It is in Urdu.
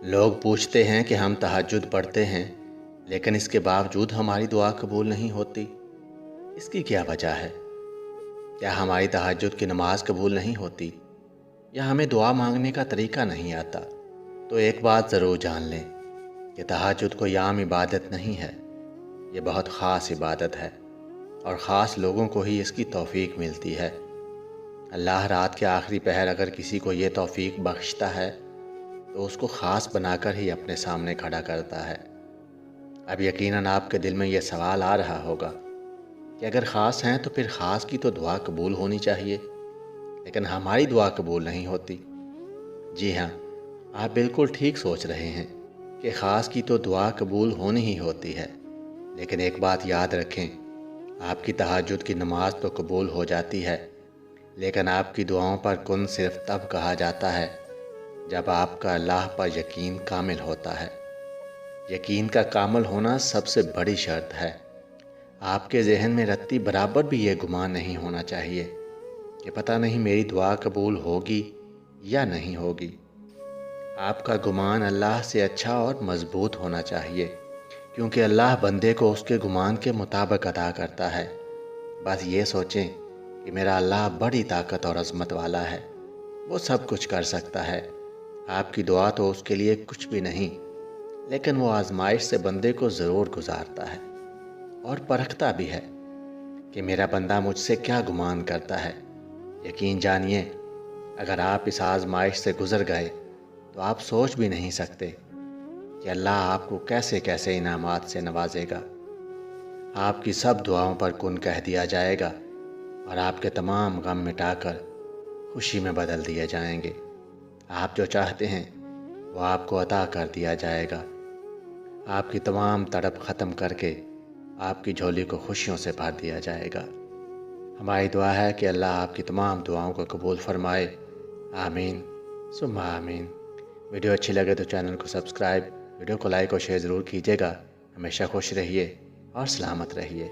لوگ پوچھتے ہیں کہ ہم تہجد پڑھتے ہیں لیکن اس کے باوجود ہماری دعا قبول نہیں ہوتی۔ اس کی کیا وجہ ہے؟ کیا ہماری تہجد کی نماز قبول نہیں ہوتی یا ہمیں دعا مانگنے کا طریقہ نہیں آتا؟ تو ایک بات ضرور جان لیں کہ تہجد کوئی عام عبادت نہیں ہے، یہ بہت خاص عبادت ہے اور خاص لوگوں کو ہی اس کی توفیق ملتی ہے۔ اللہ رات کے آخری پہر اگر کسی کو یہ توفیق بخشتا ہے تو اس کو خاص بنا کر ہی اپنے سامنے کھڑا کرتا ہے۔ اب یقیناً آپ کے دل میں یہ سوال آ رہا ہوگا کہ اگر خاص ہیں تو پھر خاص کی تو دعا قبول ہونی چاہیے، لیکن ہماری دعا قبول نہیں ہوتی۔ جی ہاں، آپ بالکل ٹھیک سوچ رہے ہیں کہ خاص کی تو دعا قبول ہونی ہی ہوتی ہے، لیکن ایک بات یاد رکھیں، آپ کی تہجد کی نماز تو قبول ہو جاتی ہے، لیکن آپ کی دعاؤں پر کن صرف تب کہا جاتا ہے جب آپ کا اللہ پر یقین کامل ہوتا ہے۔ یقین کا کامل ہونا سب سے بڑی شرط ہے۔ آپ کے ذہن میں رتی برابر بھی یہ گمان نہیں ہونا چاہیے کہ پتہ نہیں میری دعا قبول ہوگی یا نہیں ہوگی۔ آپ کا گمان اللہ سے اچھا اور مضبوط ہونا چاہیے، کیونکہ اللہ بندے کو اس کے گمان کے مطابق عطا کرتا ہے۔ بس یہ سوچیں کہ میرا اللہ بڑی طاقت اور عظمت والا ہے، وہ سب کچھ کر سکتا ہے۔ آپ کی دعا تو اس کے لیے کچھ بھی نہیں، لیکن وہ آزمائش سے بندے کو ضرور گزارتا ہے اور پرکھتا بھی ہے کہ میرا بندہ مجھ سے کیا گمان کرتا ہے۔ یقین جانیے، اگر آپ اس آزمائش سے گزر گئے تو آپ سوچ بھی نہیں سکتے کہ اللہ آپ کو کیسے کیسے انعامات سے نوازے گا۔ آپ کی سب دعاؤں پر کن کہہ دیا جائے گا اور آپ کے تمام غم مٹا کر خوشی میں بدل دیے جائیں گے۔ آپ جو چاہتے ہیں وہ آپ کو عطا کر دیا جائے گا۔ آپ کی تمام تڑپ ختم کر کے آپ کی جھولی کو خوشیوں سے بھر دیا جائے گا۔ ہماری دعا ہے کہ اللہ آپ کی تمام دعاؤں کو قبول فرمائے۔ آمین ثم آمین۔ ویڈیو اچھی لگے تو چینل کو سبسکرائب، ویڈیو کو لائک اور شیئر ضرور کیجیے گا۔ ہمیشہ خوش رہیے اور سلامت رہیے۔